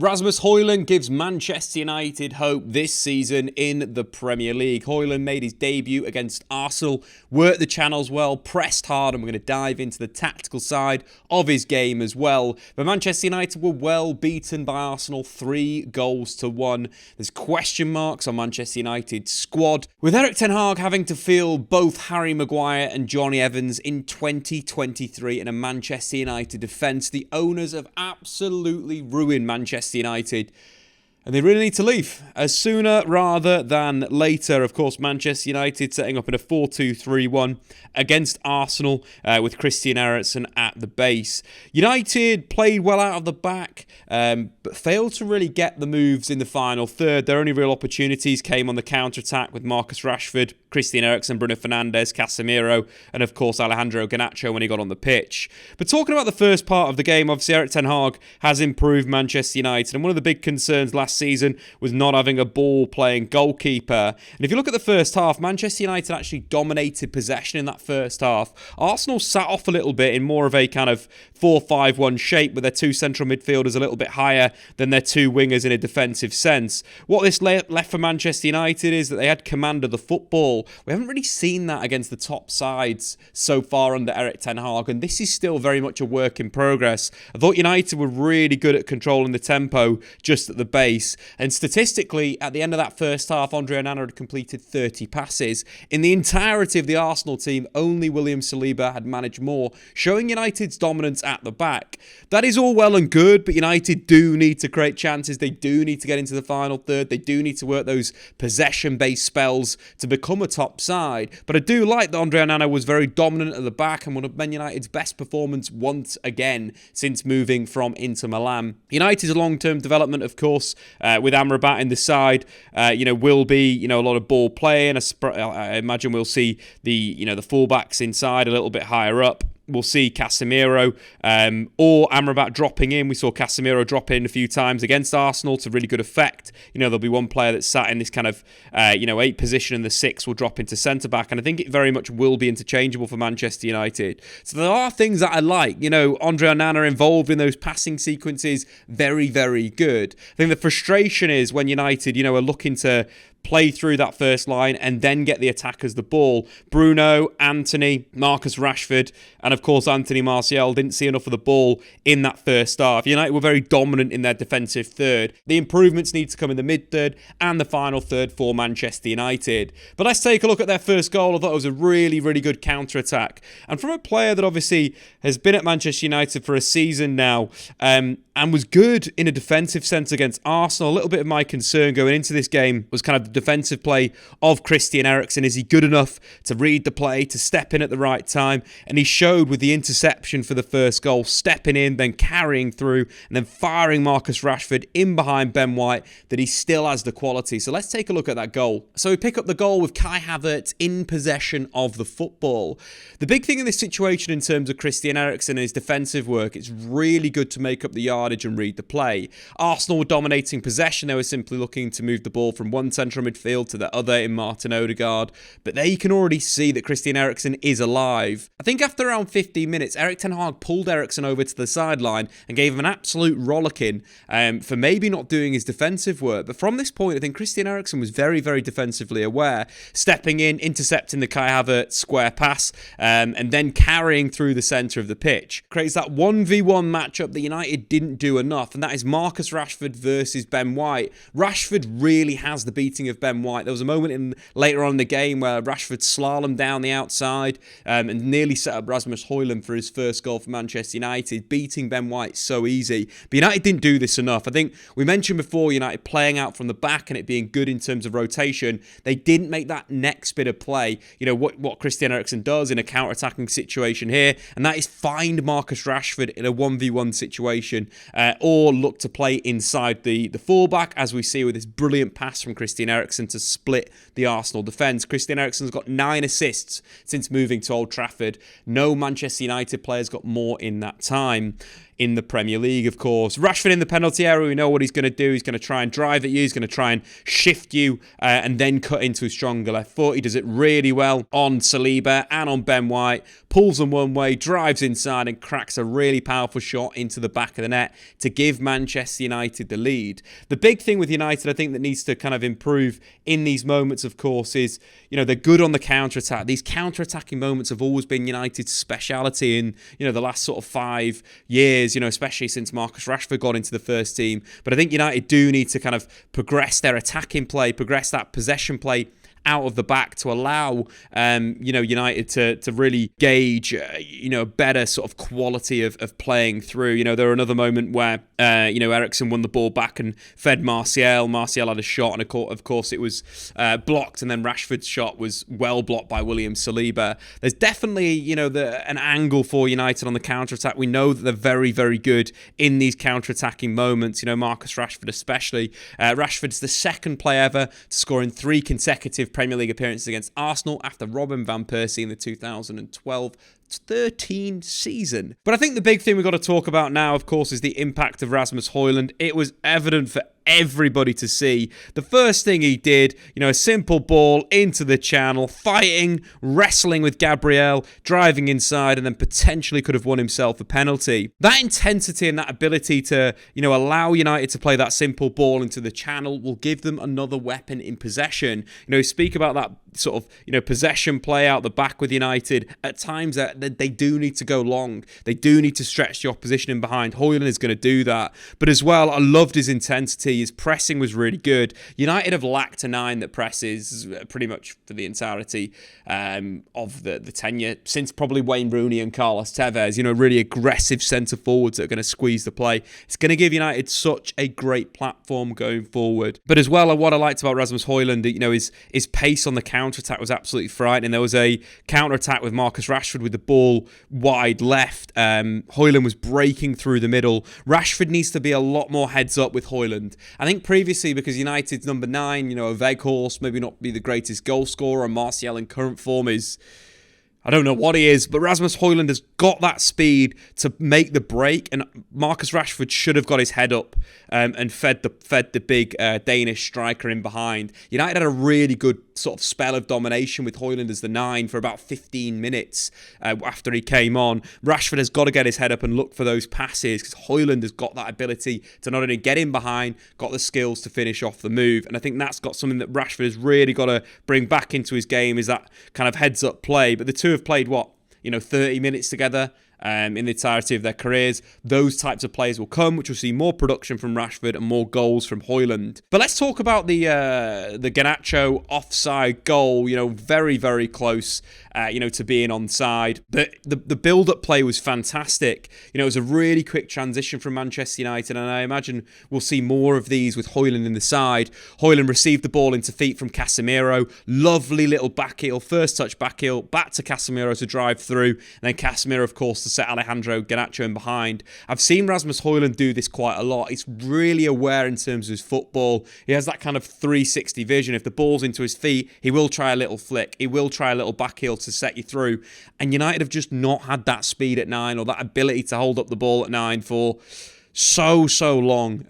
Rasmus Højlund gives Manchester United hope this season in the Premier League. Hojlund made his debut against Arsenal, worked the channels well, pressed hard, and we're going to dive into the tactical side of his game as well. But Manchester United were well beaten by Arsenal, 3-1. There's question marks on Manchester United's squad, with Eric Ten Hag having to field both Harry Maguire and Johnny Evans in 2023 in a Manchester United defence. The owners have absolutely ruined Manchester United, and they really need to leave sooner rather than later. Of course, Manchester United setting up in a 4-2-3-1 against Arsenal with Christian Eriksen at the base. United played well out of the back, but failed to really get the moves in the final third. Their only real opportunities came on the counter-attack with Marcus Rashford, Christian Eriksen, Bruno Fernandes, Casemiro, and of course Alejandro Garnacho when he got on the pitch. But talking about the first part of the game, obviously Eric Ten Hag has improved Manchester United, and one of the big concerns last season was not having a ball-playing goalkeeper. And if you look at the first half, Manchester United actually dominated possession in that first half. Arsenal sat off a little bit in more of a kind of 4-5-1 shape, with their two central midfielders a little bit higher than their two wingers in a defensive sense. What this left for Manchester United is that they had command of the football. We haven't really seen that against the top sides so far under Eric Ten Hag, and this is still very much a work in progress. I thought United were really good at controlling the tempo just at the base, and statistically, at the end of that first half, Andre Onana had completed 30 passes. In the entirety of the Arsenal team, only William Saliba had managed more, showing United's dominance at the back. That is all well and good, but United do need to create chances. They do need to get into the final third. They do need to work those possession-based spells to become a top side. But I do like that Andre Onana was very dominant at the back and one of Man United's best performance once again since moving from Inter Milan. United's long-term development, of course, with Emirates in the side, will be, a lot of ball playing. I imagine we'll see the fullbacks inside a little bit higher up. We'll see Casemiro or Amrabat dropping in. We saw Casemiro drop in a few times against Arsenal to really good effect. There'll be one player that's sat in this kind of, 8 position, and the 6 will drop into centre-back. And I think it very much will be interchangeable for Manchester United. So there are things that I like. Andre Onana involved in those passing sequences, very, very good. I think the frustration is when United, are looking to play through that first line and then get the attackers the ball. Bruno, Anthony, Marcus Rashford, and of course Anthony Martial didn't see enough of the ball in that first half. United were very dominant in their defensive third. The improvements need to come in the mid-third and the final third for Manchester United. But let's take a look at their first goal. I thought it was a really, really good counter-attack. And from a player that obviously has been at Manchester United for a season now, and was good in a defensive sense against Arsenal. A little bit of my concern going into this game was kind of the defensive play of Christian Eriksen. Is he good enough to read the play, to step in at the right time? And he showed with the interception for the first goal, stepping in, then carrying through, and then firing Marcus Rashford in behind Ben White, that he still has the quality. So let's take a look at that goal. So we pick up the goal with Kai Havertz in possession of the football. The big thing in this situation in terms of Christian Eriksen and his defensive work, it's really good to make up the yardage and read the play. Arsenal were dominating possession. They were simply looking to move the ball from one central midfield to the other in Martin Odegaard. But there you can already see that Christian Eriksen is alive. I think after around 15 minutes, Eric Ten Hag pulled Eriksen over to the sideline and gave him an absolute rollicking for maybe not doing his defensive work. But from this point, I think Christian Eriksen was very, very defensively aware, stepping in, intercepting the Kai Havertz square pass, and then carrying through the centre of the pitch. Creates that 1v1 matchup that United didn't do enough, and that is Marcus Rashford versus Ben White. Rashford really has the beating of Ben White. There was a moment later on in the game where Rashford slalomed down the outside and nearly set up Rasmus Højlund for his first goal for Manchester United, beating Ben White so easy. But United didn't do this enough. I think we mentioned before United playing out from the back and it being good in terms of rotation. They didn't make that next bit of play, what Christian Eriksen does in a counter-attacking situation here, and that is find Marcus Rashford in a 1v1 situation, or look to play inside the fullback, as we see with this brilliant pass from Christian Eriksen to split the Arsenal defence. Christian Eriksen's got 9 assists since moving to Old Trafford. No Manchester United players got more in that time. in the Premier League, of course. Rashford in the penalty area, we know what he's going to do. He's going to try and drive at you. He's going to try and shift you and then cut into a stronger left foot. He does it really well on Saliba and on Ben White. Pulls them one way, drives inside and cracks a really powerful shot into the back of the net to give Manchester United the lead. The big thing with United, I think, that needs to kind of improve in these moments, of course, is, they're good on the counter-attack. These counter-attacking moments have always been United's speciality in, the last sort of 5 years, especially since Marcus Rashford got into the first team. But I think United do need to kind of progress their attacking play, progress that possession play out of the back to allow, United to really gauge, a better sort of quality of playing through. There were another moment where, Eriksen won the ball back and fed Martial. Martial had a shot and of course it was blocked, and then Rashford's shot was well blocked by William Saliba. There's definitely, an angle for United on the counter-attack. We know that they're very, very good in these counter-attacking moments, Marcus Rashford especially. Rashford's the second player ever to score in 3 consecutive Premier League appearances against Arsenal after Robin van Persie in the 2012-13 season. But I think the big thing we've got to talk about now, of course, is the impact of Rasmus Højlund. It was evident for everybody to see. The first thing he did, a simple ball into the channel, fighting, wrestling with Gabriel, driving inside, and then potentially could have won himself a penalty. That intensity and that ability to, allow United to play that simple ball into the channel will give them another weapon in possession. Speak about that sort of, possession play out the back with United. At times that they do need to go long. They do need to stretch the opposition in behind. Hojlund is going to do that. But as well, I loved his intensity. His pressing was really good. United have lacked a 9 that presses pretty much for the entirety of the tenure since probably Wayne Rooney and Carlos Tevez. Really aggressive centre forwards that are going to squeeze the play. It's going to give United such a great platform going forward. But as well, what I liked about Rasmus Højlund, his pace on the counter-attack was absolutely frightening. There was a counter-attack with Marcus Rashford with the ball wide left. Højlund was breaking through the middle. Rashford needs to be a lot more heads up with Højlund. I think previously, because United's number 9, a Weghorst, maybe not be the greatest goal scorer, and Martial in current form is, I don't know what he is, but Rasmus Højlund has got that speed to make the break, and Marcus Rashford should have got his head up and fed the big Danish striker in behind. United had a really good sort of spell of domination with Højlund as the 9 for about 15 minutes after he came on. Rashford has got to get his head up and look for those passes, because Højlund has got that ability to not only get in behind, got the skills to finish off the move, and I think that's got something that Rashford has really got to bring back into his game, is that kind of heads up play. But the two have played 30 minutes together in the entirety of their careers. Those types of players will come, which will see more production from Rashford and more goals from Hojlund. But let's talk about the Garnacho offside goal. Very, very close, to being onside. But the build-up play was fantastic. It was a really quick transition from Manchester United, and I imagine we'll see more of these with Hojlund in the side. Hojlund received the ball into feet from Casemiro. Lovely little back heel, first touch back heel, back to Casemiro to drive through, and then Casemiro, of course, to set Alejandro Garnacho in behind. I've seen Rasmus Højlund do this quite a lot. He's really aware in terms of his football. He has that kind of 360 vision. If the ball's into his feet, he will try a little flick. He will try a little back heel to set you through. And United have just not had that speed at 9, or that ability to hold up the ball at 9 for so long.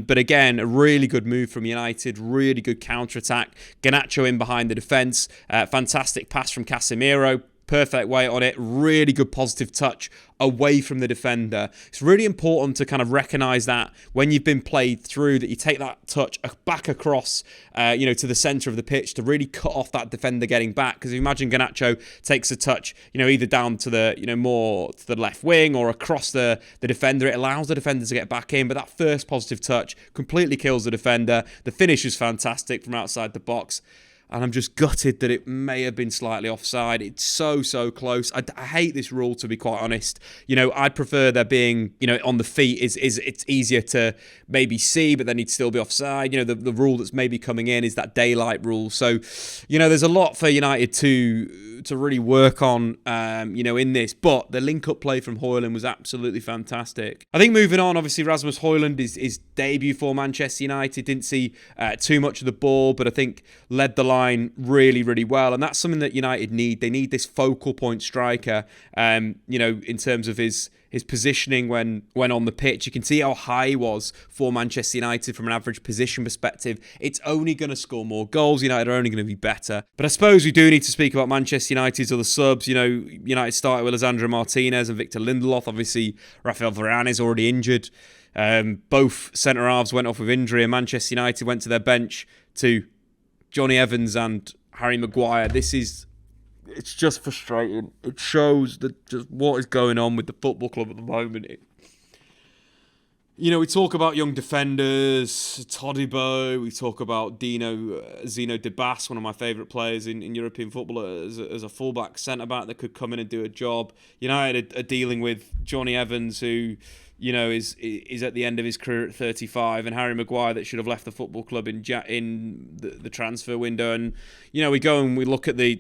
But again, a really good move from United, really good counter-attack. Garnacho in behind the defence. Fantastic pass from Casemiro. Perfect weight on it, really good positive touch away from the defender. It's really important to kind of recognise that when you've been played through, that you take that touch back across, to the centre of the pitch to really cut off that defender getting back. Because imagine Garnacho takes a touch, either down to the, more to the left wing or across the defender. It allows the defender to get back in, but that first positive touch completely kills the defender. The finish is fantastic from outside the box. And I'm just gutted that it may have been slightly offside. It's so close. I hate this rule, to be quite honest. I'd prefer there being, on the feet is it's easier to maybe see, but then he'd still be offside. The rule that's maybe coming in is that daylight rule. So, there's a lot for United to really work on, in this. But the link-up play from Hojlund was absolutely fantastic. I think moving on, obviously, Rasmus Højlund, his debut for Manchester United, didn't see too much of the ball, but I think led the line line really, really well. And that's something that United need. They need this focal point striker, in terms of his positioning when on the pitch. You can see how high he was for Manchester United from an average position perspective. It's only going to score more goals. United are only going to be better. But I suppose we do need to speak about Manchester United's other subs. United started with Lisandro Martinez and Victor Lindelof. Obviously, Rafael Varane is already injured. Both centre-halves went off with injury, and Manchester United went to their bench to Johnny Evans and Harry Maguire. It's just frustrating. It shows just what is going on with the football club at the moment. We talk about young defenders, Todibo, we talk about Zeno Debas, one of my favourite players in European football, as a fullback centre-back that could come in and do a job. United are dealing with Johnny Evans, who is at the end of his career at 35, and Harry Maguire that should have left the football club in the transfer window. And we go and we look at the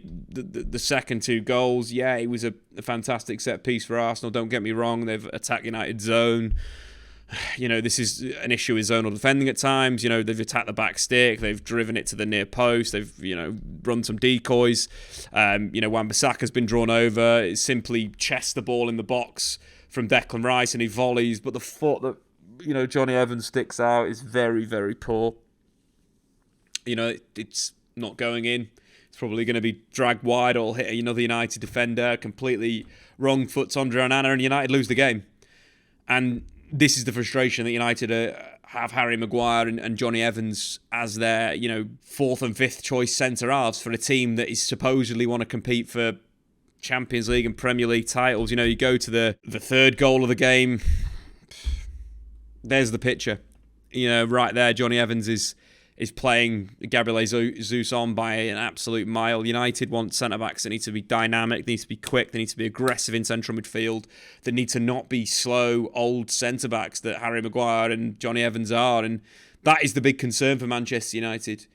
second two goals. Yeah, it was a fantastic set piece for Arsenal. Don't get me wrong; they've attacked United's zone. This is an issue with zonal defending at times. They've attacked the back stick. They've driven it to the near post. They've, run some decoys. Wan-Bissaka's been drawn over. It's simply chest the ball in the box from Declan Rice and he volleys. But the foot that, Johnny Evans sticks out is very, very poor. It's not going in. It's probably going to be dragged wide or hit another United defender. Completely wrong foot to Andre Onana, and United lose the game. And this is the frustration that United have Harry Maguire and Johnny Evans as their, fourth and fifth choice centre-halves for a team that is supposedly want to compete for Champions League and Premier League titles. You go to the third goal of the game. There's the picture. Right there, Johnny Evans is playing Gabriel Jesus on by an absolute mile. United want centre-backs that need to be dynamic, they need to be quick, they need to be aggressive in central midfield, they need to not be slow, old centre-backs that Harry Maguire and Johnny Evans are. And that is the big concern for Manchester United.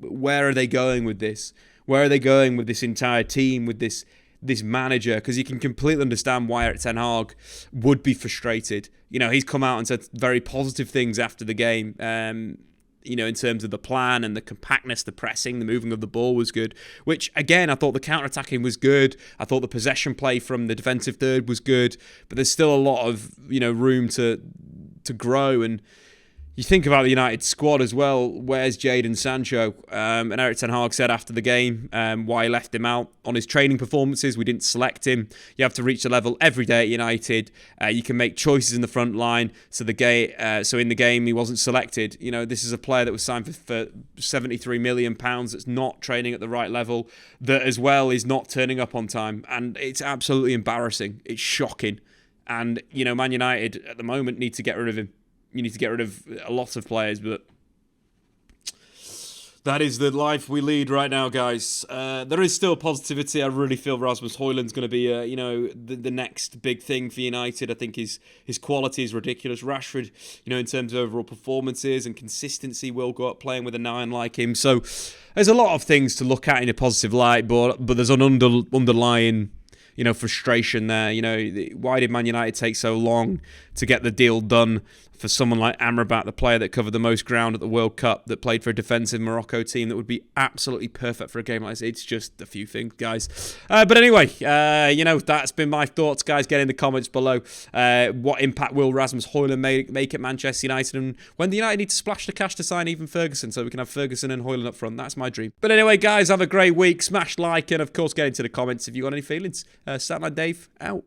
Where are they going with this? Where are they going with this entire team, with this manager? Because you can completely understand why Ten Hag would be frustrated. He's come out and said very positive things after the game. In terms of the plan and the compactness, the pressing, the moving of the ball was good. Which, again, I thought the counter-attacking was good. I thought the possession play from the defensive third was good. But there's still a lot of, room to grow. And you think about the United squad as well. Where's Jadon Sancho? And Erik Ten Hag said after the game why he left him out. On his training performances, we didn't select him. You have to reach the level every day at United. You can make choices in the front line. So in the game, he wasn't selected. This is a player that was signed for £73 million that's not training at the right level, that as well is not turning up on time. And it's absolutely embarrassing. It's shocking. And, Man United at the moment need to get rid of him. You need to get rid of a lot of players, but that is the life we lead right now, guys. There is still positivity. I really feel Rasmus Højlund's going to be, the next big thing for United. I think his quality is ridiculous. Rashford, in terms of overall performances and consistency, will go up playing with a 9 like him. So there's a lot of things to look at in a positive light, but there's an underlying frustration there. Why did Man United take so long to get the deal done for someone like Amrabat, the player that covered the most ground at the World Cup, that played for a defensive Morocco team that would be absolutely perfect for a game like this? It's just a few things, guys. But anyway, that's been my thoughts, guys. Get in the comments below. What impact will Rasmus Højlund make at Manchester United? And when the United need to splash the cash to sign even Ferguson, so we can have Ferguson and Højlund up front. That's my dream. But anyway, guys, have a great week. Smash like and, of course, get into the comments if you got any feelings. Statman Dave, out.